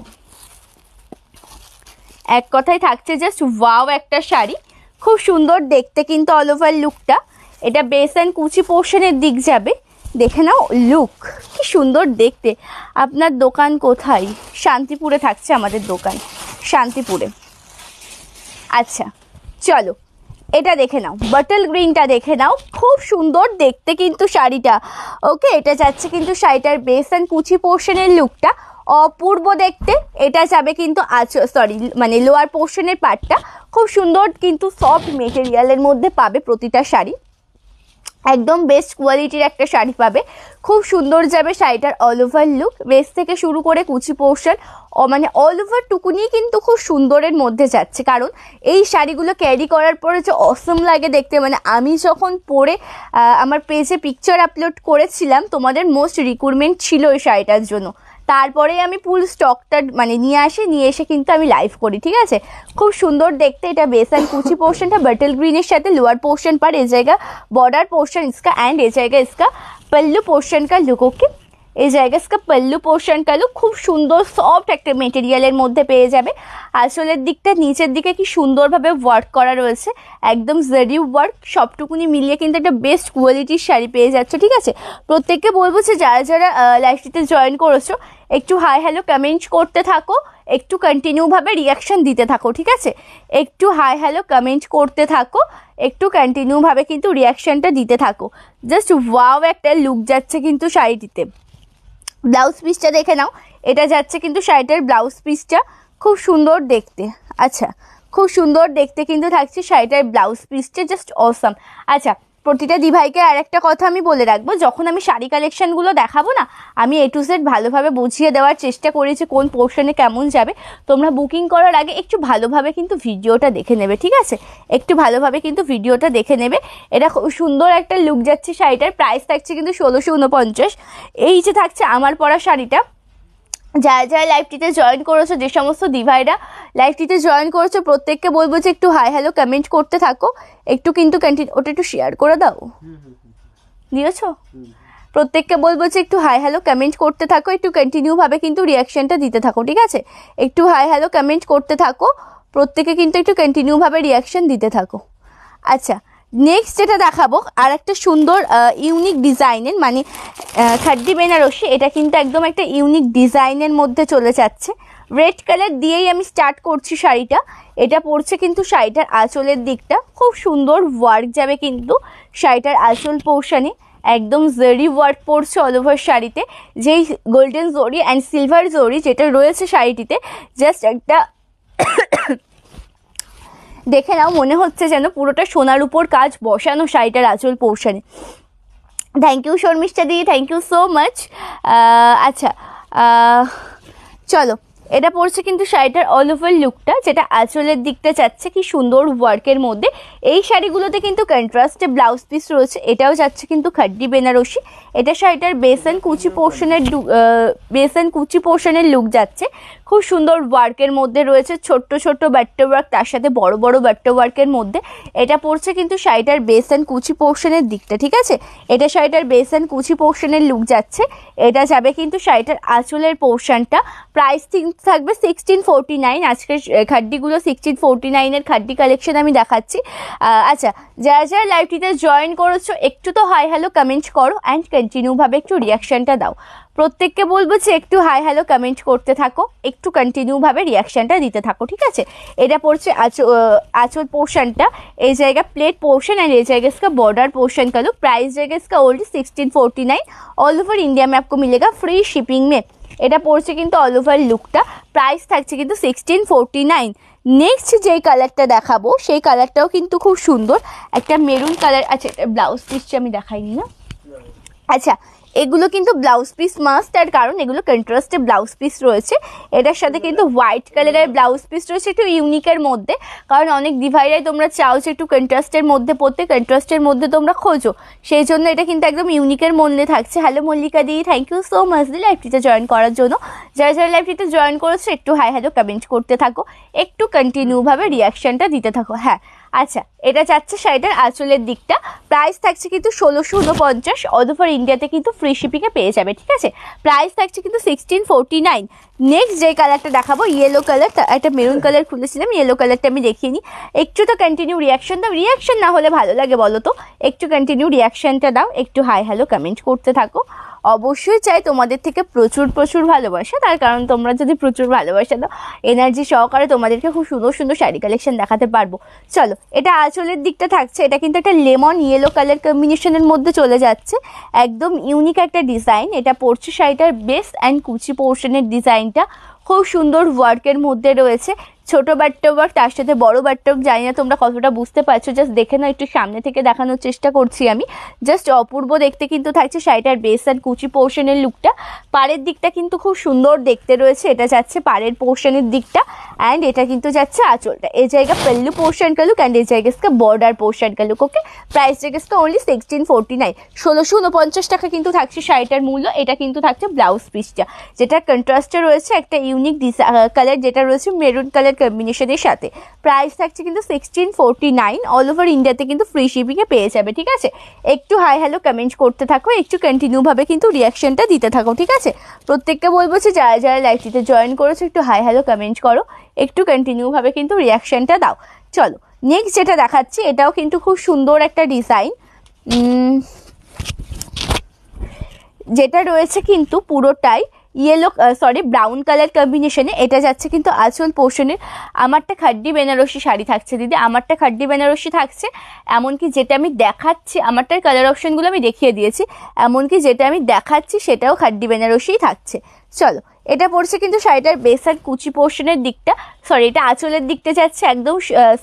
এক কথায় থাকছে জাস্ট ওয়াও একটা শাড়ি, খুব সুন্দর দেখতে কিন্তু অল ওভার লুকটা। এটা বেস অ্যান্ড কুচি পোর্শনের দিক যাবে, দেখে নাও লুক কি সুন্দর দেখতে। আপনার দোকান কোথায়? শান্তিপুরে থাকছে আমাদের দোকান, শান্তিপুরে। আচ্ছা চলো, এটা দেখে নাও, বটল গ্রিনটা দেখে নাও, খুব সুন্দর দেখতে কিন্তু শাড়িটা। ওকে, এটা যাচ্ছে কিন্তু শাড়িটার বেস অ্যান্ড কুচি পোর্শনের লুকটা অপূর্ব দেখতে। এটা যাবে কিন্তু মানে লোয়ার পোর্শনের পার্টটা খুব সুন্দর কিন্তু সফট মেটেরিয়ালের মধ্যে পাবে প্রতিটা শাড়ি, একদম বেস্ট কোয়ালিটির একটা শাড়ি পাবে। খুব সুন্দর যাবে শাড়িটার অল ওভার লুক, বেস থেকে শুরু করে কুচি পোর্শন মানে অল ওভার টুকুনি কিন্তু খুব সুন্দরের মধ্যে যাচ্ছে। কারণ এই শাড়িগুলো ক্যারি করার পরে যে অসম লাগে দেখতে, মানে আমি যখন পরে আমার পেজে পিকচার আপলোড করেছিলাম, তোমাদের মোস্ট রিকোয়ারমেন্ট ছিল এই শাড়িটার জন্য। তারপরে আমি ফুল স্টকটা মানে নিয়ে এসে কিন্তু আমি লাইভ করি, ঠিক আছে। খুব সুন্দর দেখতে এটা বেস एंड कुची पोर्शन बटल ग्रीन साथ लोअर पोर्शन पर ए जाएगा बॉर्डर पोर्शन इसका एंड ए जाएगा इसका पल्लू पोर्शन का लुक। ओके, এই জায়গা इसका पल्लू पोर्शनটা খুব সুন্দর সফট একটা মেটেরিয়ালের মধ্যে পেয়ে যাবে। আসলের দিকটা নিচের দিকে কি সুন্দরভাবে ওয়ার্ক করা রয়েছে, একদম জারি ওয়ার্ক, সবটুকুনি মিলিয়ে কিন্তু একটা বেস্ট কোয়ালিটির শাড়ি পেয়ে যাচ্ছ, ঠিক আছে। প্রত্যেককে বলবো যে যারা যারা লাইভটিতে জয়েন করেছো একটু হাই হ্যালো কমেন্ট করতে থাকো, একটু কন্টিনিউভাবে রিয়াকশন দিতে থাকো, ঠিক আছে। একটু হাই হ্যালো কমেন্ট করতে থাকো, একটু কন্টিনিউভাবে কিন্তু রিয়াকশনটা দিতে থাকো। জাস্ট ওয়াও একটা লুক যাচ্ছে কিন্তু শাড়িটিতে। ব্লাউজ পিসটা দেখে নাও, এটা যাচ্ছে কিন্তু শাড়িটার ব্লাউজ পিসটা খুব সুন্দর দেখতে। আচ্ছা, খুব সুন্দর দেখতে কিন্তু থাকছে শাড়িটার ব্লাউজ পিসটা, জাস্ট অসাম। আচ্ছা, প্রতিটা দিভাইকে আর একটা কথা আমি বলে রাখবো, যখন আমি শাড়ি কালেকশনগুলো দেখাবো না, আমি A to Z ভালোভাবে বুঝিয়ে দেওয়ার চেষ্টা করেছি কোন পোর্শনে কেমন যাবে। তোমরা বুকিং করার আগে একটু ভালোভাবে কিন্তু ভিডিওটা দেখে নেবে, ঠিক আছে। একটু ভালোভাবে কিন্তু ভিডিওটা দেখে নেবে। এটা খুব সুন্দর একটা লুক যাচ্ছে শাড়িটার। প্রাইস থাকছে কিন্তু 1649। এই যে থাকছে আমার পরা শাড়িটা। যারা যারা লাইভটিতে জয়েন করেছো, যে সমস্ত দিভাইরা লাইভটিতে জয়েন করেছো, প্রত্যেককে বলবো যে একটু হাই হ্যালো কমেন্ট করতে থাকো, একটু কিন্তু ওটা একটু শেয়ার করে দাও, দিয়েছো। প্রত্যেককে বলবো যে একটু হাই হ্যালো কমেন্ট করতে থাকো, একটু কন্টিনিউভাবে কিন্তু রিয়াকশনটা দিতে থাকো, ঠিক আছে। একটু হাই হ্যালো কমেন্ট করতে থাকো, প্রত্যেকে কিন্তু একটু কন্টিনিউভাবে রিয়াকশন দিতে থাকো। আচ্ছা, নেক্সট যেটা দেখাবো আর একটা সুন্দর ইউনিক ডিজাইনের, মানে খাড্ডি বেনারসি। এটা কিন্তু একদম একটা ইউনিক ডিজাইনের মধ্যে চলে যাচ্ছে। রেড কালার দিয়েই আমি স্টার্ট করছি শাড়িটা। এটা পড়ছে কিন্তু শাড়িটার আঁচলের দিকটা খুব সুন্দর ওয়ার্ক যাবে কিন্তু শাড়িটার আঁচল পোর্শনে, একদম জরি ওয়ার্ক পড়ছে অল ওভার শাড়িতে। যেই গোল্ডেন জরি অ্যান্ড সিলভার জরি যেটা রয়েছে শাড়িটিতে, জাস্ট একটা দেখে নাও, মনে হচ্ছে যেন পুরোটা সোনার উপর কাজ বসানো শাড়িটার আঁচল পোর্শনে। থ্যাংক ইউ শর্মিষ্ঠা দি, থ্যাংক ইউ সো মাচ। আচ্ছা, চলো, এটা পড়ছে কিন্তু শাড়িটার অল ওভার লুকটা, যেটা আঁচলের দিকটা যাচ্ছে কি সুন্দর ওয়ার্কের মধ্যে। এই শাড়িগুলোতে কিন্তু কন্ট্রাস্টে ব্লাউজ পিস রয়েছে। এটাও যাচ্ছে কিন্তু খাড্ডি বেনারসি। এটা শাড়িটার বেস অ্যান্ড কুচি পোর্শনের লুক যাচ্ছে। খুব সুন্দর ওয়ার্কের মধ্যে রয়েছে, ছোট্ট ছোট্ট বাট্টা ওয়ার্ক, তার সাথে বড় বড় বাট্টা ওয়ার্কের মধ্যে। এটা পড়ছে কিন্তু শাড়িটার বেস অ্যান্ড কুচি পোর্শনের দিকটা, ঠিক আছে। এটা শাড়িটার বেস অ্যান্ড কুচি পোর্শনের লুক যাচ্ছে। এটা যাবে কিন্তু শাড়িটার আঁচলের পোর্শনটা। প্রাইস থাকবে 1649। আজকের খাড্ডিগুলো 1649-এর খাড্ডি কালেকশন আমি দেখাচ্ছি। আচ্ছা, যারা যারা লাইভটিতে জয়েন করেছো একটু তো হাই হ্যালো কমেন্ট করো অ্যান্ড কন্টিনিউভাবে একটু রিয়াকশনটা দাও। প্রত্যেককে বলবো যে একটু হাই হ্যালো কমেন্ট করতে থাকো, একটু কন্টিনিউভাবে রিয়াকশনটা দিতে থাকো, ঠিক আছে। এটা পড়ছে आंचल पोर्शन टा ए जाएगा प्लेट पोर्शन एंड ये जाएगा इसका बॉर्डर पोर्शन का लुक। प्राइस जाएगा इसका ओनली 1649। ऑल ओवर इंडिया में आपको मिलेगा फ्री शिपिंग में। এটা পড়ছে কিন্তু অল ওভার লুকটা। প্রাইস থাকছে কিন্তু 1649। নেক্সট যেই কালারটা দেখাবো সেই কালারটাও কিন্তু খুব সুন্দর, একটা মেরুন কালার। আচ্ছা, এটা ব্লাউজ পিসটা আমি দেখাইনি না। আচ্ছা, এগুলো কিন্তু ব্লাউজ পিস মাস্ট, তার কারণ এগুলো কন্ট্রাস্টে ব্লাউজ পিস রয়েছে। এটার সাথে কিন্তু হোয়াইট কালারের ব্লাউজ পিস রয়েছে একটু ইউনিকের মধ্যে, কারণ অনেক ডিভাইডাই তোমরা চাও যে একটু কন্ট্রাস্টের মধ্যে পড়তে, কন্ট্রাস্টের মধ্যে তোমরা খোঁজো, সেই জন্য এটা কিন্তু একদম ইউনিকের মধ্যে থাকছে। হ্যালো মল্লিকা দি, থ্যাংক ইউ সো মাচ দি লাইভটিতে জয়েন করার জন্য। যারা যারা লাইভটিতে জয়েন করেছো একটু হাই হ্যালো কমেন্ট করতে থাকো, একটু কন্টিনিউভাবে রিয়াকশনটা দিতে থাকো। হ্যাঁ, আচ্ছা, এটা যাচ্ছে শাড়িটার আঁচলের দিকটা। প্রাইস থাকছে কিন্তু 1649। অল ওভার ইন্ডিয়াতে কিন্তু ফ্রি শিপিংয়ে পেয়ে যাবে, ঠিক আছে। প্রাইস থাকছে কিন্তু 1649। নেক্সট যে কালারটা দেখাবো ইয়েলো কালার, একটা মেরুন কালার খুলেছিলাম, ইয়েলো কালারটা আমি দেখিয়ে নিই। একটু তো কন্টিনিউ রিয়াকশন দাও, রিয়াকশন না হলে ভালো লাগে বলো তো। একটু কন্টিনিউ রিয়াকশনটা দাও, একটু হাই হ্যালো কমেন্ট করতে থাকো। অবশ্যই চাই তোমাদের থেকে প্রচুর প্রচুর ভালোবাসা, তার কারণ তোমরা যদি প্রচুর ভালোবাসা দাও এনার্জি সহকারে তোমাদেরকে খুব সুন্দর সুন্দর শাড়ি কালেকশন দেখাতে পারবো। চলো, এটা আঁচলের দিকটা থাকছে, এটা কিন্তু একটা লেমন ইয়েলো কালার কম্বিনেশনের মধ্যে চলে যাচ্ছে, একদম ইউনিক একটা ডিজাইন। এটা পড়ছে শাড়িটার বেস অ্যান্ড কুচি পোর্শনের ডিজাইনটা খুব সুন্দর ওয়ার্কের মধ্যে রয়েছে, ছোট বাট্টা ওয়ার্ক তার সাথে বড় বাট্টা ওয়ার্ক। জানি না তোমরা কতটা বুঝতে পারছো, জাস্ট দেখে নাও, একটু সামনে থেকে দেখানোর চেষ্টা করছি আমি। জাস্ট অপূর্ব দেখতে কিন্তু থাকছে শাড়িটার বেস আর কুচি পোর্শনের লুকটা। পাড়ের দিকটা কিন্তু খুব সুন্দর দেখতে রয়েছে, এটা যাচ্ছে পাড়ের পোর্শনের দিকটা, অ্যান্ড এটা কিন্তু যাচ্ছে আঁচলটা। এই জায়গা पल्लू पोर्शन का लुक एंड इस জায়গা इसका बॉर्डर पोर्शन का लुक। ओके, प्राइस জায়গা इसका ओनली 1649, 1649 টাকা কিন্তু থাকছে শাড়িটার মূল্য। এটা কিন্তু থাকছে ব্লাউজ পিসটা, যেটা কন্ট্রাস্টে রয়েছে একটা ইউনিক কালার, যেটা রয়েছে মেরুন কালার কম্বিনেশনের সাথে। প্রাইস থাকছে কিন্তু 1649, অল ওভার ইন্ডিয়াতে কিন্তু ফ্রি শিপিংয়ে পেয়ে যাবে। ঠিক আছে, একটু হাই হ্যালো কমেন্ট করতে থাকো, একটু কন্টিনিউভাবে কিন্তু রিয়াকশনটা দিতে থাকো। ঠিক আছে, প্রত্যেককে বলবো যে যারা যারা লাইভটিতে জয়েন করেছো একটু হাই হ্যালো কমেন্ট করো, একটু কন্টিনিউভাবে কিন্তু রিয়াকশনটা দাও। চলো, নেক্সট যেটা দেখাচ্ছি এটাও কিন্তু খুব সুন্দর একটা ডিজাইন, যেটা রয়েছে কিন্তু পুরোটাই ইয়েলো ব্রাউন কালার কম্বিনেশনে। এটা যাচ্ছে কিন্তু আঁচল পোর্শনের। আমারটা খাড্ডি বেনারসি শাড়ি থাকছে দিদি, আমারটা খাড্ডি বেনারসি থাকছে। এমনকি যেটা আমি দেখাচ্ছি, আমারটার কালার অপশনগুলো আমি দেখিয়ে দিয়েছি, এমনকি যেটা আমি দেখাচ্ছি সেটাও খাড্ডি বেনারসিই থাকছে। চলো, এটা পড়ছে কিন্তু শাড়িটার বেস আর কুচি পোর্শনের দিকটা, এটা আঁচলের দিকটা যাচ্ছে একদম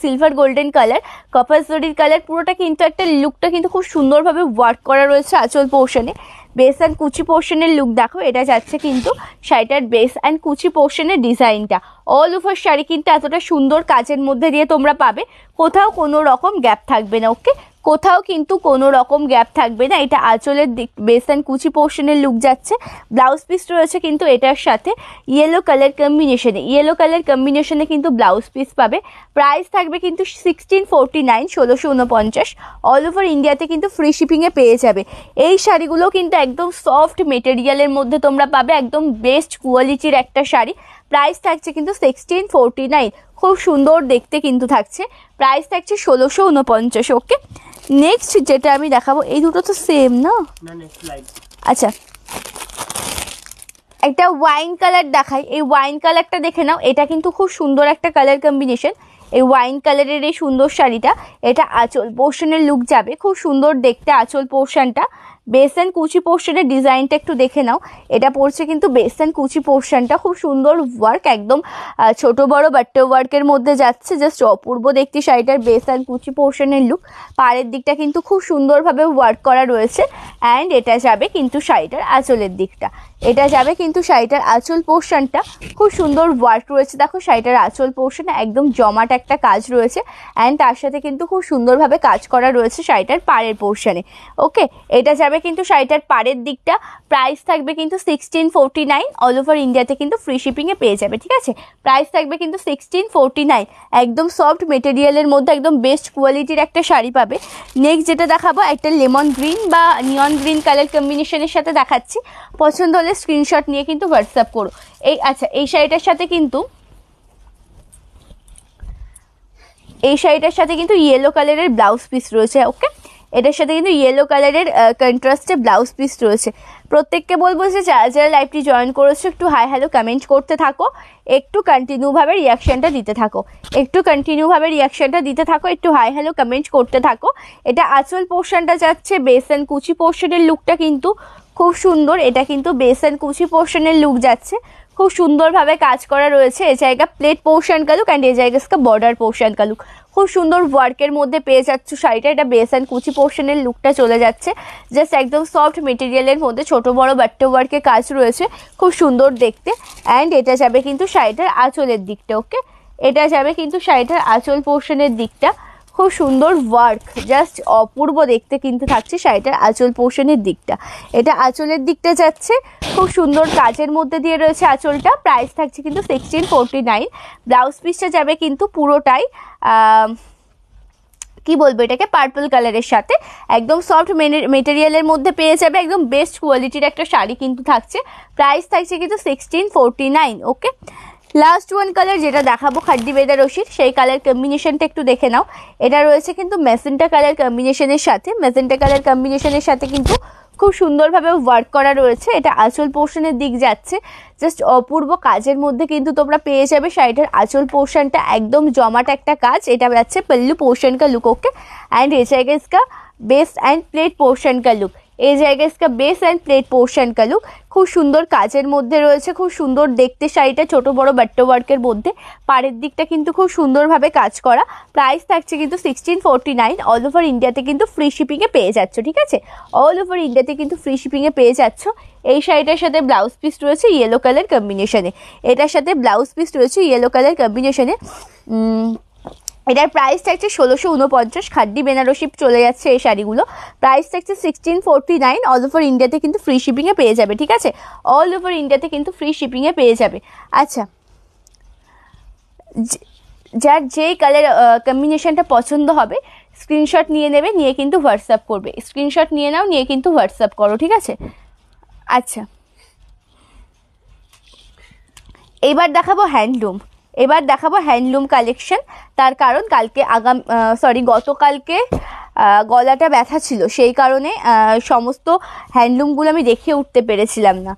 সিলভার গোল্ডেন কালার, কপাস জরির কালার, পুরোটা কিন্তু একটা লুকটা কিন্তু খুব সুন্দরভাবে ওয়ার্ক করা রয়েছে আঁচল পোর্শনে। বেস অ্যান্ড কুচি পোর্শনের লুক দেখো, এটা যাচ্ছে কিন্তু শাড়িটার বেস অ্যান্ড কুচি পোর্শনের ডিজাইনটা। অল ওভার শাড়ি কিন্তু এতটা সুন্দর কাজের মধ্যে দিয়ে তোমরা পাবে, কোথাও কোনো রকম গ্যাপ থাকবে না। ওকে, কোথাও কিন্তু কোনো রকম গ্যাপ থাকবে না। এটা আঁচলের দিক, বেস অ্যান্ড কুচি পোর্শনের লুক যাচ্ছে। ব্লাউজ পিস রয়েছে কিন্তু এটার সাথে ইয়েলো কালার কম্বিনেশনে, ইয়েলো কালার কম্বিনেশনে কিন্তু ব্লাউজ পিস পাবে। প্রাইস থাকবে কিন্তু 1649, 1649, অল ওভার ইন্ডিয়াতে কিন্তু ফ্রি শিপিংয়ে পেয়ে যাবে। এই শাড়িগুলো কিন্তু একদম সফট মেটেরিয়ালের মধ্যে তোমরা পাবে, একদম বেস্ট কোয়ালিটির একটা শাড়ি। প্রাইস থাকছে কিন্তু 1649, খুব সুন্দর দেখতে কিন্তু থাকছে। প্রাইস থাকছে 1649। ওকে, নেক্সট যেটা আমি দেখাবো, এই দুটো তো সেম না, আচ্ছা একটা ওয়াইন কালার দেখাই, এই ওয়াইন কালারটা দেখে নাও। এটা কিন্তু খুব সুন্দর একটা কালার কম্বিনেশন, এই ওয়াইন কালারের এই সুন্দর শাড়িটা। এটা আঁচল পোর্শনের লুক যাবে, খুব সুন্দর দেখতে আঁচল পোর্শনটা। বেস অ্যান্ড কুচি পোর্শনের ডিজাইনটা একটু দেখে নাও, এটা পড়ছে কিন্তু বেস অ্যান্ড কুচি পোর্শনটা, খুব সুন্দর ওয়ার্ক, একদম ছোট বড় বাট্টা ওয়ার্কের মধ্যে যাচ্ছে, জাস্ট অপূর্ব দেখতে শাড়িটার বেস অ্যান্ড কুচি পোর্শনের লুক। পাড়ের দিকটা কিন্তু খুব সুন্দরভাবে ওয়ার্ক করা রয়েছে, অ্যান্ড এটা যাবে কিন্তু শাড়িটার আঁচলের দিকটা, এটা যাবে কিন্তু শাড়িটার আঁচল পোর্শনটা, খুব সুন্দর ওয়ার্ক রয়েছে। দেখো শাড়িটার আঁচল পোর্শনে একদম জমাট একটা কাজ রয়েছে, অ্যান্ড তার সাথে কিন্তু খুব সুন্দরভাবে কাজ করা রয়েছে শাড়িটার পাড়ের পোর্শনে। ওকে, এটা যাবে কিন্তু শাড়িটার পাড়ের দিকটা। প্রাইস থাকবে কিন্তু 1649, অল ওভার ইন্ডিয়াতে কিন্তু ফ্রি শিপিংয়ে পেয়ে যাবে। ঠিক আছে, প্রাইস থাকবে কিন্তু 1649, একদম সফট মেটেরিয়ালের মধ্যে একদম বেস্ট কোয়ালিটির একটা শাড়ি পাবে। নেক্সট যেটা দেখাবো, একটা লেমন গ্রিন বা নিয়ন গ্রিন কালার কম্বিনেশনের সাথে দেখাচ্ছি। পছন্দ হলে স্ক্রিনশট নিয়ে কিন্তু হোয়াটসঅ্যাপ করো। এই শাড়িটার সাথে কিন্তু ইয়েলো কালারের ব্লাউজ পিস রয়েছে। ওকে, এটার সাথে কিন্তু ইয়েলো কালারের কন্ট্রাস্টে ব্লাউজ পিস রয়েছে। প্রত্যেককে বলবো যে যারা যারা লাইভটি জয়েন করেছো একটু হাই হ্যালো কমেন্ট করতে থাকো, একটু কন্টিনিউভাবে রিয়াকশনটা দিতে থাকো, একটু হাই হ্যালো কমেন্ট করতে থাকো। এটা আঁচল পোর্শনটা যাচ্ছে, বেস অ্যান্ড কুচি পোর্শনের লুকটা কিন্তু খুব সুন্দর, এটা কিন্তু বেস অ্যান্ড কুচি পোর্শনের লুক যাচ্ছে, খুব সুন্দরভাবে কাজ করা রয়েছে। এ জায়গা প্লেট পোর্শন का लुक एंड ये जाएगा इसका बॉर्डर पोर्शन का लुक। খুব সুন্দর ওয়ার্কের মধ্যে পেয়ে যাচ্ছ শাড়িটা। এটা বেস অ্যান্ড কুচি পোর্শনের লুকটা চলে যাচ্ছে, জাস্ট একদম সফট মেটেরিয়ালের মধ্যে ছোট বড় বাট্টা ওয়ার্কের কাজ রয়েছে, খুব সুন্দর দেখতে। অ্যান্ড এটা যাবে কিন্তু শাড়িটার আঁচলের দিকটা। ওকে, এটা যাবে কিন্তু শাড়িটার আঁচল পোর্শনের দিকটা, খুব সুন্দর ওয়ার্ক, জাস্ট অপূর্ব দেখতে কিন্তু থাকছে শাড়িটার আঁচল পোর্শনের দিকটা। এটা আঁচলের দিকটা যাচ্ছে, খুব সুন্দর কাজের মধ্যে দিয়ে রয়েছে আঁচলটা। প্রাইস থাকছে কিন্তু 1649। ব্লাউজ পিসটা যাবে কিন্তু পুরোটাই কি বলবো এটাকে, পার্পল কালারের সাথে একদম সফট মেটেরিয়ালের মধ্যে পেয়ে যাবে, একদম বেস্ট কোয়ালিটির একটা শাড়ি কিন্তু থাকছে। প্রাইস থাকছে কিন্তু 1649। ওকে, লাস্ট ওয়ান কালার যেটা দেখাবো খাড্ডি বেনারসির, সেই কালার কম্বিনেশনটা একটু দেখে নাও। এটা রয়েছে কিন্তু ম্যাজেন্টা কালার কম্বিনেশনের সাথে, ম্যাজেন্টা কালার কম্বিনেশনের সাথে কিন্তু খুব সুন্দরভাবে ওয়ার্ক করা রয়েছে। এটা আঁচল পোর্শনের দিক যাচ্ছে, জাস্ট অপূর্ব কাজের মধ্যে কিন্তু তোমরা পেয়ে যাবে শাড়িটার আঁচল পোর্শনটা একদম জমাট একটা কাজ। এটা যাচ্ছে पल्लू पोर्शन का लुक, ओके। एंड ये जाएगा इसका बेस एंड प्लेट पोर्शन का लुक, এই জায়গায় इसका বেস অ্যান্ড প্লেট পোর্শন का लुक। খুব সুন্দর কাজের মধ্যে রয়েছে, খুব সুন্দর দেখতে শাড়িটা, ছোট বড় বাট্টো ওয়ার্কের মধ্যে। পাড়ের দিকটা কিন্তু খুব সুন্দরভাবে কাজ করা। প্রাইস থাকছে কিন্তু 1649। অল ওভার ইন্ডিয়াতে কিন্তু ফ্রি শিপিংয়ে পেয়ে যাচ্ছ, ঠিক আছে? অল ওভার ইন্ডিয়াতে কিন্তু ফ্রি শিপিংয়ে পেয়ে যাচ্ছ। এই শাড়িটার সাথে ব্লাউজ পিস রয়েছে ইয়েলো কালার কম্বিনেশনে, এটার সাথে ব্লাউজ পিস রয়েছে ইয়েলো কালার কম্বিনেশনে। এটার প্রাইস থাকছে 1649। খাড্ডি বেনারসি চলে যাচ্ছে এই শাড়িগুলো। প্রাইস থাকছে 1649। অল ওভার ইন্ডিয়াতে কিন্তু ফ্রি শিপিংয়ে পেয়ে যাবে, ঠিক আছে? অল ওভার ইন্ডিয়াতে কিন্তু ফ্রি শিপিংয়ে পেয়ে যাবে। আচ্ছা, যার যেই কালার কম্বিনেশনটা পছন্দ হবে স্ক্রিনশট নিয়ে নেবে, নিয়ে কিন্তু হোয়াটসঅ্যাপ করবে। স্ক্রিনশট নিয়ে নাও, নিয়ে কিন্তু হোয়াটসঅ্যাপ করো, ঠিক আছে? আচ্ছা, এবার দেখাবো হ্যান্ডলুম। এবার দেখাবো হ্যান্ডলুম কালেকশন। তার কারণ কালকে গতকালকে গলাটা ব্যথা ছিল, সেই কারণে সমস্ত হ্যান্ডলুমগুলো আমি দেখিয়ে উঠতে পেরেছিলাম না।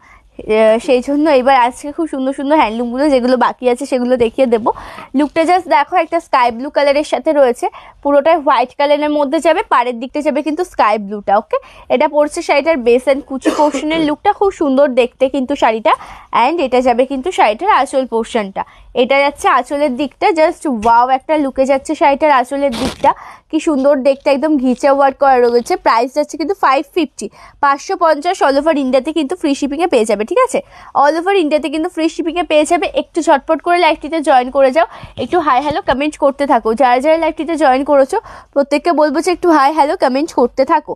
সেই জন্য এবার আজকে খুব সুন্দর সুন্দর হ্যান্ডলুমগুলো যেগুলো বাকি আছে সেগুলো দেখিয়ে দেবো। লুকটা জাস্ট দেখো, একটা স্কাই ব্লু কালারের সাথে রয়েছে, পুরোটাই হোয়াইট কালারের মধ্যে যাবে, পাড়ের দিকটা যাবে কিন্তু স্কাই ব্লুটা, ওকে। এটা পড়ছে শাড়িটার বেস অ্যান্ড কুচি পোর্শনের লুকটা, খুব সুন্দর দেখতে কিন্তু শাড়িটা। অ্যান্ড এটা যাবে কিন্তু শাড়িটার আঁচল পোর্শনটা, এটা যাচ্ছে আঁচলের দিকটা। জাস্ট ওয়াও একটা লুকে যাচ্ছে শাড়িটার আঁচলের দিকটা, কি সুন্দর দেখতে, একদম ঘিচা ওয়ার্ক করা রয়েছে। প্রাইস যাচ্ছে কিন্তু 550, 550। অল ওভার ইন্ডিয়াতে কিন্তু ফ্রি শিপিংয়ে পেয়ে যাবে, ঠিক আছে? অল ওভার ইন্ডিয়াতে কিন্তু ফ্রি শিপিংয়ে পেয়ে যাবে। একটু ঝটপট করে লাইভটিতে জয়েন করে যাও, একটু হাই হ্যালো কমেন্ট করতে থাকো। যারা যারা লাইভটিতে জয়েন করেছো প্রত্যেককে বলবো যে একটু হাই হ্যালো কমেন্ট করতে থাকো।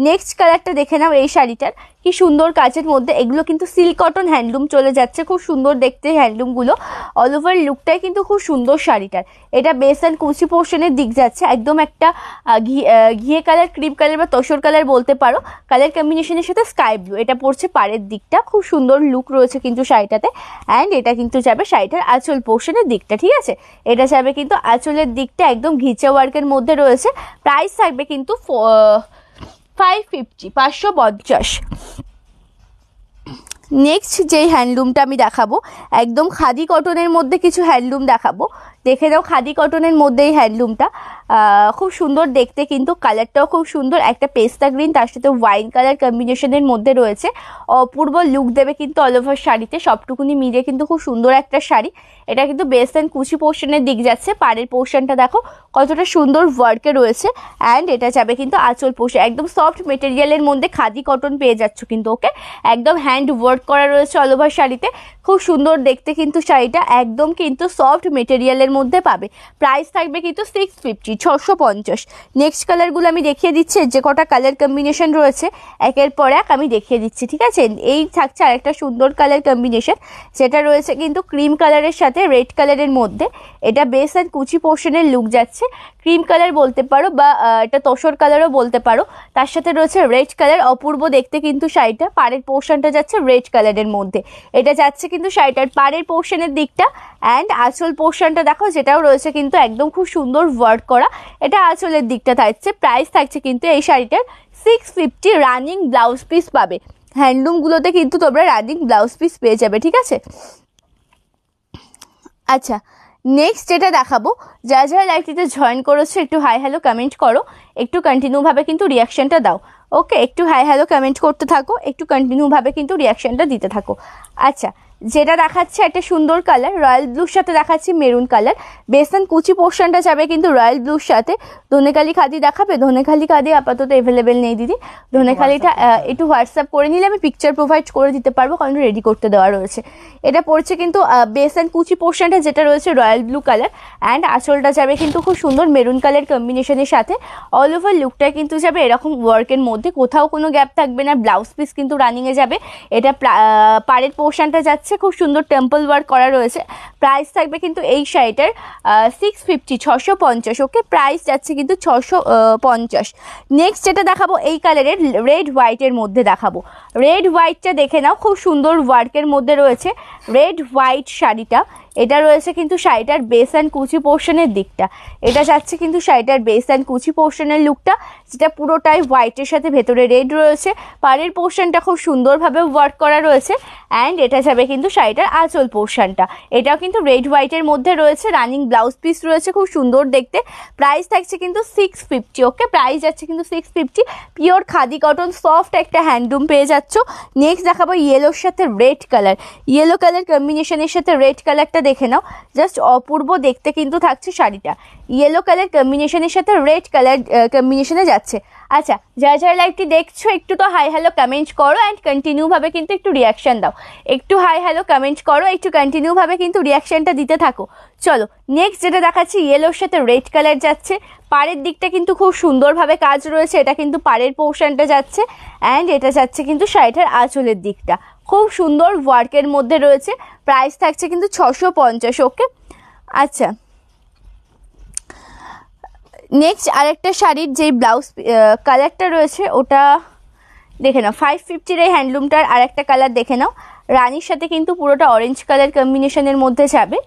নেক্সট কালারটা দেখে নাও এই শাড়িটার, কি সুন্দর কাজের মধ্যে। এগুলো কিন্তু সিল্ক কটন হ্যান্ডলুম চলে যাচ্ছে, খুব সুন্দর দেখতে হ্যান্ডলুমগুলো। অল ওভার লুকটাই কিন্তু খুব সুন্দর শাড়িটার। এটা বেস অ্যান্ড কুচি পোর্শনের দিক যাচ্ছে, একদম একটা ঘিয়ে কালার, ক্রিম কালার বা তসর কালার বলতে পারো, কালার কম্বিনেশনের সাথে স্কাই ব্লু। এটা পড়ছে পাড়ের দিকটা, খুব সুন্দর লুক রয়েছে কিন্তু শাড়িটাতে। অ্যান্ড এটা কিন্তু যাবে শাড়িটার আঁচল পোর্শনের দিকটা, ঠিক আছে? এটা যাবে কিন্তু আঁচলের দিকটা, একদম ঘিচা ওয়ার্কের মধ্যে রয়েছে। প্রাইস থাকবে কিন্তু 550, 550। নেক্সট যেই হ্যান্ডলুমটা আমি দেখাবো, একদম খাদি কটনের মধ্যে কিছু হ্যান্ডলুম দেখাবো। দেখে নাও, খাদি কটনের মধ্যে এই হ্যান্ডলুমটা খুব সুন্দর দেখতে, কিন্তু কালারটাও খুব সুন্দর, একটা পেস্তা গ্রিন তার সাথে ওয়াইন কালার কম্বিনেশনের মধ্যে রয়েছে। অপূর্ব লুক দেবে কিন্তু অল ওভার শাড়িতে, সবটুকুনি মিলিয়ে কিন্তু খুব সুন্দর একটা শাড়ি। এটা কিন্তু বেস অ্যান্ড কুচি পোর্শনের দিক যাচ্ছে, পাড়ের পোর্শনটা দেখো কতটা সুন্দর ওয়ার্কে রয়েছে। অ্যান্ড এটা যাবে কিন্তু আঁচল পোর্শন, একদম সফট মেটেরিয়ালের মধ্যে খাদি কটন পেয়ে যাচ্ছ কিন্তু, ওকে। একদম হ্যান্ড ওয়ার্ক করা রয়েছে অল ওভার শাড়িতে, খুব সুন্দর দেখতে কিন্তু শাড়িটা, একদম কিন্তু সফট মেটেরিয়ালের মধ্যে পাবে। প্রাইস থাকবে কিন্তু 650, 650। নেক্সট কালারগুলো আমি দেখিয়ে দিচ্ছি, যে কটা কালার কম্বিনেশন রয়েছে একের পর এক আমি দেখিয়ে দিচ্ছি, ঠিক আছে? এই থাকছে আরেকটা সুন্দর কালার কম্বিনেশন, যেটা রয়েছে কিন্তু ক্রিম কালারের সাথে রেড কালারের মধ্যে। এটা বেস অ্যান্ড কুচি পোর্শনের লুক যাচ্ছে, ক্রিম কালার বলতে পারো বা এটা তসর কালারও বলতে পারো। তার সাথে রয়েছে রেড কালার, অপূর্ব দেখতে কিন্তু শাড়িটা। পাড়ের পোর্শনটা যাচ্ছে রেড কালারের মধ্যে, এটা যাচ্ছে কিন্তু শাড়িটার পাড়ের পোর্শনের দিকটা। অ্যান্ড আঁচল পোর্শনটা দেখো, যেটাও রয়েছে কিন্তু একদম খুব সুন্দর ওয়ার্ক করা, এটা আঁচলের দিকটা থাকছে। প্রাইস থাকছে কিন্তু এই শাড়িটার 650। রানিং ব্লাউজ পিস পাবে, হ্যান্ডলুমগুলোতে কিন্তু তোমরা রানিং ব্লাউজ পিস পেয়ে যাবে, ঠিক আছে? আচ্ছা, নেক্সট যেটা দেখাবো, যারা যারা লাইভটিতে জয়েন করেছো একটু হাই হ্যালো কমেন্ট করো, একটু কন্টিনিউভাবে কিন্তু রিয়াকশনটা দাও, ওকে। একটু হাই হ্যালো কমেন্ট করতে থাকো, একটু কন্টিনিউভাবে কিন্তু রিয়াকশনটা দিতে থাকো। আচ্ছা, যেটা দেখাচ্ছে একটা সুন্দর কালার, রয়্যাল ব্লুর সাথে দেখাচ্ছি মেরুন কালার। বেসন কুচি পোর্শনটা যাবে কিন্তু রয়্যাল ব্লুর সাথে। ধনেখালি খাদি দেখাবে? ধনেখালি খাদি আপাতত অ্যাভেলেবেল নেই দিদি, ধনেখালিটা একটু হোয়াটসঅ্যাপ করে নিলে আমি পিকচার প্রোভাইড করে দিতে পারবো, কারণ রেডি করতে দেওয়া রয়েছে। এটা পড়ছে কিন্তু বেসন কুচি পোর্শনটা যেটা রয়েছে রয়্যাল ব্লু কালার। অ্যান্ড আঁচলটা যাবে কিন্তু খুব সুন্দর মেরুন কালার কম্বিনেশনের সাথে। অল ওভার লুকটা কিন্তু যাবে এরকম ওয়ার্কের মধ্যে, কোথাও কোনো গ্যাপ থাকবে না। ব্লাউজ পিস কিন্তু রানিংয়ে যাবে। এটা পাড়ের পোর্শনটা যাচ্ছে খুব সুন্দর টেম্পল ওয়ার্ক করা রয়েছে। প্রাইস থাকবে কিন্তু এই শাড়িটার 650, 650, ওকে। প্রাইস যাচ্ছে কিন্তু 650। নেক্সট যেটা দেখাবো এই কালারের রেড হোয়াইটের মধ্যে দেখাবো। রেড হোয়াইটটা দেখে নাও, খুব সুন্দর ওয়ার্কের মধ্যে রয়েছে রেড হোয়াইট শাড়িটা। এটা রয়েছে কিন্তু শাড়িটার বেস অ্যান্ড কুচি পোর্শনের দিকটা। এটা যাচ্ছে কিন্তু শাড়িটার বেস অ্যান্ড কুচি পোর্শনের লুকটা, যেটা পুরোটাই হোয়াইটের সাথে ভেতরে রেড রয়েছে। পাড়ের পোর্শনটা খুব সুন্দরভাবে ওয়ার্ক করা রয়েছে। অ্যান্ড এটা যাবে কিন্তু শাড়িটার আঁচল পোর্শনটা, এটাও কিন্তু রেড হোয়াইটের মধ্যে রয়েছে। রানিং ব্লাউজ পিস রয়েছে, খুব সুন্দর দেখতে। প্রাইস থাকছে কিন্তু 650। ওকে, প্রাইস যাচ্ছে কিন্তু 650। পিওর খাদি কটন সফট একটা হ্যান্ডলুম পেয়ে যাচ্ছ। নেক্সট দেখাবো ইয়েলোর সাথে রেড কালার। ইয়েলো কালার কম্বিনেশনের সাথে রেড কালারটা দেখে নাও, জাস্ট অপূর্ব দেখতে কিন্তু থাকছে শাড়িটা। ইয়েলো কালার কম্বিনেশনের সাথে রেড কালার কম্বিনেশনে যাচ্ছে। আচ্ছা, যারা যারা লাইভটি দেখছো একটু তো হাই হ্যালো কমেন্ট করো অ্যান্ড কন্টিনিউভাবে কিন্তু একটু রিয়াকশান দাও। একটু হাই হ্যালো কমেন্ট করো, একটু কন্টিনিউভাবে কিন্তু রিয়াকশানটা দিতে থাকো। চলো নেক্সট যেটা দেখাচ্ছি, ইয়েলোর সাথে রেড কালার যাচ্ছে। পাড়ের দিকটা কিন্তু খুব সুন্দরভাবে কাজ রয়েছে, এটা কিন্তু পাড়ের পোর্শনটা যাচ্ছে। অ্যান্ড এটা যাচ্ছে কিন্তু শাড়িটার আঁচলের দিকটা, খুব সুন্দর ওয়ার্কের মধ্যে রয়েছে। প্রাইস থাকছে কিন্তু 650। ওকে, আচ্ছা নেক্সট আরেকটা শাড়ির যেই ব্লাউজ কালারটা রয়েছে ওটা দেখে নাও। 550-র এই হ্যান্ডলুমটার আরেকটা কালার দেখে নাও। রানির সাথে কিন্তু পুরোটা অরেঞ্জ কালার কম্বিনেশনের মধ্যে যাবে।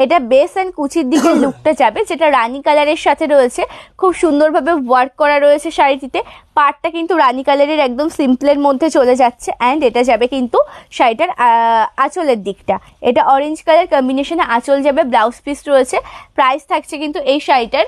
এটা বেস অ্যান্ড কুচির দিকে লুকটা যাবে, যেটা রানি কালারের সাথে রয়েছে। খুব সুন্দরভাবে ওয়ার্ক করা রয়েছে শাড়িটিতে। পাড়টা কিন্তু রানি কালারের একদম সিম্পলের মধ্যে চলে যাচ্ছে। অ্যান্ড এটা যাবে কিন্তু শাড়িটার আঁচলের দিকটা, এটা অরেঞ্জ কালার কম্বিনেশনে আঁচল যাবে। ব্লাউজ পিস রয়েছে। প্রাইস থাকছে কিন্তু এই শাড়িটার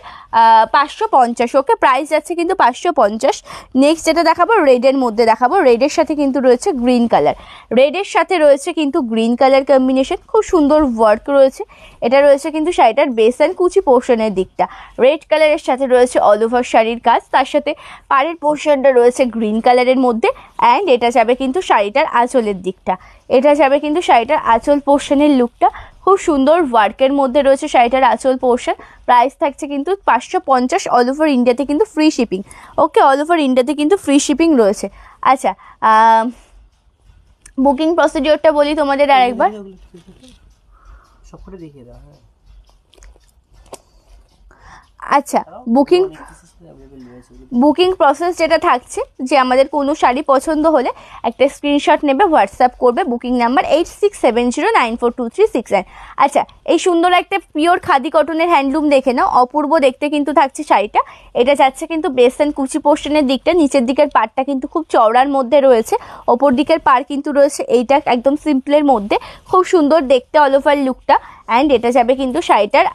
550। ওকে, প্রাইস যাচ্ছে কিন্তু 550। নেক্সট যেটা দেখাবো রেডের মধ্যে দেখাবো। রেডের সাথে কিন্তু রয়েছে গ্রিন কালার। রেডের সাথে রয়েছে কিন্তু গ্রিন কালার কম্বিনেশন, খুব সুন্দর ওয়ার্ক রয়েছে। এটা রয়েছে কিন্তু শাড়িটার বেস অ্যান্ড কুচি পোর্শনের দিকটা। রেড কালারের সাথে রয়েছে অল ওভার শাড়ির কাজ, তার সাথে পাড়ের পোর্শনটা রয়েছে গ্রিন কালারের মধ্যে। অ্যান্ড এটা যাবে কিন্তু শাড়িটার আঁচলের দিকটা, এটা যাবে কিন্তু শাড়িটার আঁচল পোর্শনের লুকটা। খুব সুন্দর ওয়ার্কের মধ্যে রয়েছে শাড়িটার আঁচল পোর্শন। প্রাইস থাকছে কিন্তু 550। অল ওভার ইন্ডিয়াতে কিন্তু ফ্রি শিপিং। ওকে, অল ওভার ইন্ডিয়াতে কিন্তু ফ্রি শিপিং রয়েছে। আচ্ছা, বুকিং প্রসিডিওরটা বলি তোমাদের আরেকবার। আচ্ছা, বুকিং প্রসেস যেটা থাকছে, যে আমাদের কোনো শাড়ি পছন্দ হলে একটা স্ক্রিনশট নেবে, হোয়াটসঅ্যাপ করবে বুকিং নাম্বার 8670942369। আচ্ছা, এই সুন্দর একটা পিওর খাদি কটনের হ্যান্ডলুম দেখে নাও, অপূর্ব দেখতে কিন্তু থাকছে শাড়িটা। এটা যাচ্ছে কিন্তু বেস অ্যান্ড কুচি পোর্শনের দিকটা। নিচের দিকের পাড়টা কিন্তু খুব চওড়ার মধ্যে রয়েছে, ওপর দিকের পাড় কিন্তু রয়েছে এইটা একদম সিম্পলের মধ্যে। খুব সুন্দর দেখতে অল ওভার লুকটা। অ্যান্ড এটা যাবে কিন্তু শাড়িটার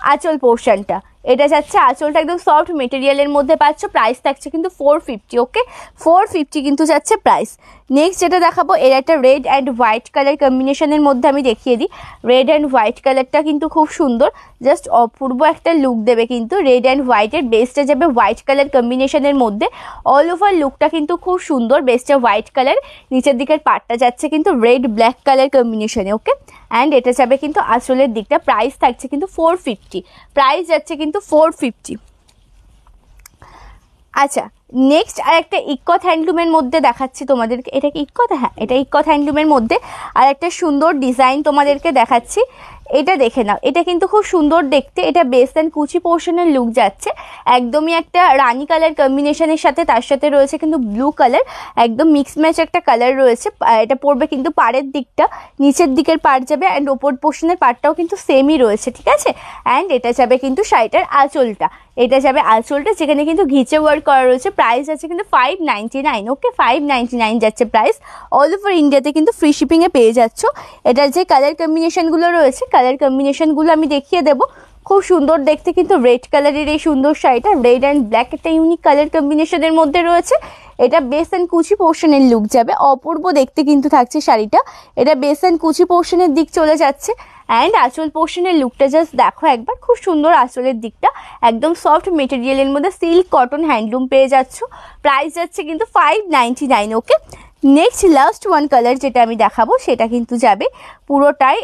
আঁচল পোর্শনটা, এটা যাচ্ছে আঁচলটা একদম সফট মেটেরিয়ালের মধ্যে পাচ্ছ। প্রাইস থাকছে কিন্তু 450। ওকে, 450 কিন্তু যাচ্ছে প্রাইস। নেক্সট যেটা দেখাবো, এর একটা রেড অ্যান্ড হোয়াইট কালার কম্বিনেশনের মধ্যে আমি দেখিয়ে দিই। রেড অ্যান্ড হোয়াইট কালারটা কিন্তু খুব সুন্দর, জাস্ট অপূর্ব একটা লুক দেবে কিন্তু। রেড অ্যান্ড হোয়াইটের বেসটা যাবে হোয়াইট কালার কম্বিনেশনের মধ্যে। অল ওভার লুকটা কিন্তু খুব সুন্দর, বেসটা হোয়াইট কালার, নিচের দিকের পাটটা যাচ্ছে কিন্তু রেড ব্ল্যাক কালার কম্বিনেশনে। ওকে, অ্যান্ড এটা যাবে কিন্তু আঁচলের দিকটা। প্রাইস থাকছে কিন্তু 450। প্রাইস যাচ্ছে কিন্তু 450। আচ্ছা, নেক্সট আর একটা ইক্কথ হ্যান্ডলুমের মধ্যে দেখাচ্ছি তোমাদেরকে। এটা কি ইক্কথ? হ্যাঁ, এটা ইক্কথ হ্যান্ডলুমের মধ্যে আর একটা সুন্দর ডিজাইন তোমাদেরকে দেখাচ্ছি। এটা দেখে নাও, এটা কিন্তু খুব সুন্দর দেখতে। এটা বেস অ্যান্ড কুচি পোর্শনের লুক যাচ্ছে, একদমই একটা রানি কালার কম্বিনেশনের সাথে, তার সাথে রয়েছে কিন্তু ব্লু কালার, একদম মিক্স ম্যাচ একটা কালার রয়েছে। এটা পড়বে কিন্তু পাড়ের দিকটা, নিচের দিকের পাড় যাবে অ্যান্ড ওপর পোর্শনের পাড়টাও কিন্তু সেমই রয়েছে, ঠিক আছে। অ্যান্ড এটা যাবে কিন্তু শাড়িটার আঁচলটা, এটা যাবে আঁচলটা, যেখানে কিন্তু ঘিচে ওয়ার্ক করা রয়েছে। প্রাইস আছে কিন্তু 599। ওকে, 599 যাচ্ছে প্রাইস। অল ওভার ইন্ডিয়াতে কিন্তু ফ্রি শিপিংয়ে পেয়ে যাচ্ছ। এটার যে কালার কম্বিনেশনগুলো রয়েছে, কালার কম্বিনেশনগুলো আমি দেখিয়ে দেবো। খুব সুন্দর দেখতে কিন্তু রেড কালারের এই সুন্দর শাড়িটা, রেড অ্যান্ড ব্ল্যাক একটা ইউনিক কালার কম্বিনেশনের মধ্যে রয়েছে। এটা বেস অ্যান্ড কুচি পোর্শনের লুক যাবে, অপূর্ব দেখতে কিন্তু থাকছে শাড়িটা। এটা বেস অ্যান্ড কুচি পোর্শনের দিক চলে যাচ্ছে। অ্যান্ড আঁচল পোর্শনের লুকটা জাস্ট দেখো একবার, খুব সুন্দর আঁচলের দিকটা, একদম সফট মেটেরিয়ালের মধ্যে সিল্ক কটন হ্যান্ডলুম পেয়ে যাচ্ছ। প্রাইস যাচ্ছে কিন্তু 599। ওকে, নেক্সট লাস্ট ওয়ান কালার যেটা আমি দেখাবো, সেটা কিন্তু যাবে পুরোটাই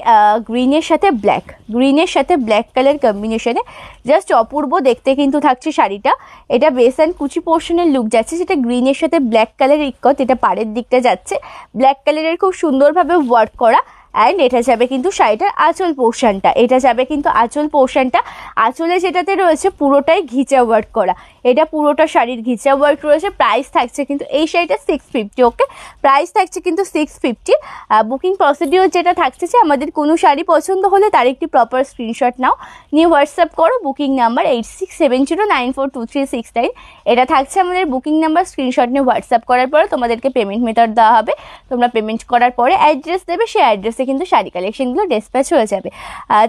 গ্রিনের সাথে ব্ল্যাক, গ্রিনের সাথে ব্ল্যাক কালার কম্বিনেশনে। জাস্ট অপূর্ব দেখতে কিন্তু থাকছে শাড়িটা। এটা বেস অ্যান্ড কুচি পোর্শনের লুক যাচ্ছে, যেটা গ্রিনের সাথে ব্ল্যাক কালার ইক্কত। এটা পাড়ের দিকটা যাচ্ছে ব্ল্যাক কালারের, খুব সুন্দরভাবে ওয়ার্ক করা। অ্যান্ড এটা যাবে কিন্তু শাড়িটার আঁচল পোর্শনটা, এটা যাবে কিন্তু আঁচল পোর্শনটা। আঁচলে যেটাতে রয়েছে পুরোটাই ঘিচা ওয়ার্ক করা, এটা পুরোটা শাড়ির ঘিচা ওয়ার্ক রয়েছে। প্রাইস থাকছে কিন্তু এই শাড়িটা 650, ওকে, প্রাইস থাকছে কিন্তু 650। বুকিং প্রসিডিওর যেটা থাকছে যে আমাদের কোনো শাড়ি পছন্দ হলে তার একটি প্রপার স্ক্রিনশট নাও, নিয়ে হোয়াটসঅ্যাপ করো। বুকিং নাম্বার 8670942369, এটা থাকছে আমাদের বুকিং নাম্বার। স্ক্রিনশট নিয়ে হোয়াটসঅ্যাপ করার পরে তোমাদেরকে পেমেন্ট মেথড দেওয়া হবে, তোমরা পেমেন্ট করার পরে অ্যাড্রেস দেবে, সেই অ্যাড্রেসে কিন্তু শাড়ি কালেকশনগুলো ডিসপ্যাচ হয়ে যাবে।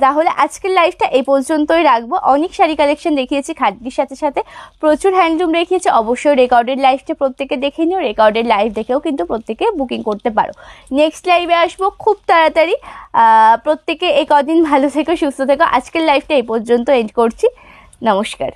তাহলে আজকের লাইভটা এই পর্যন্তই রাখবো। অনেক শাড়ি কালেকশন দেখিয়েছি, খাটনির সাথে সাথে প্রচুর হ্যান্ডলুম রেখেছি। অবশ্যই রেকর্ডেড লাইভটা প্রত্যেকে দেখে নিও, রেকর্ডেড লাইভ দেখেও কিন্তু প্রত্যেকে বুকিং করতে পারো। নেক্সট লাইভে আসবো খুব তাড়াতাড়ি। প্রত্যেকে এই কদিন ভালো থেকো, সুস্থ থেকো। আজকের লাইভটা এই পর্যন্ত এন্ড করছি, নমস্কার।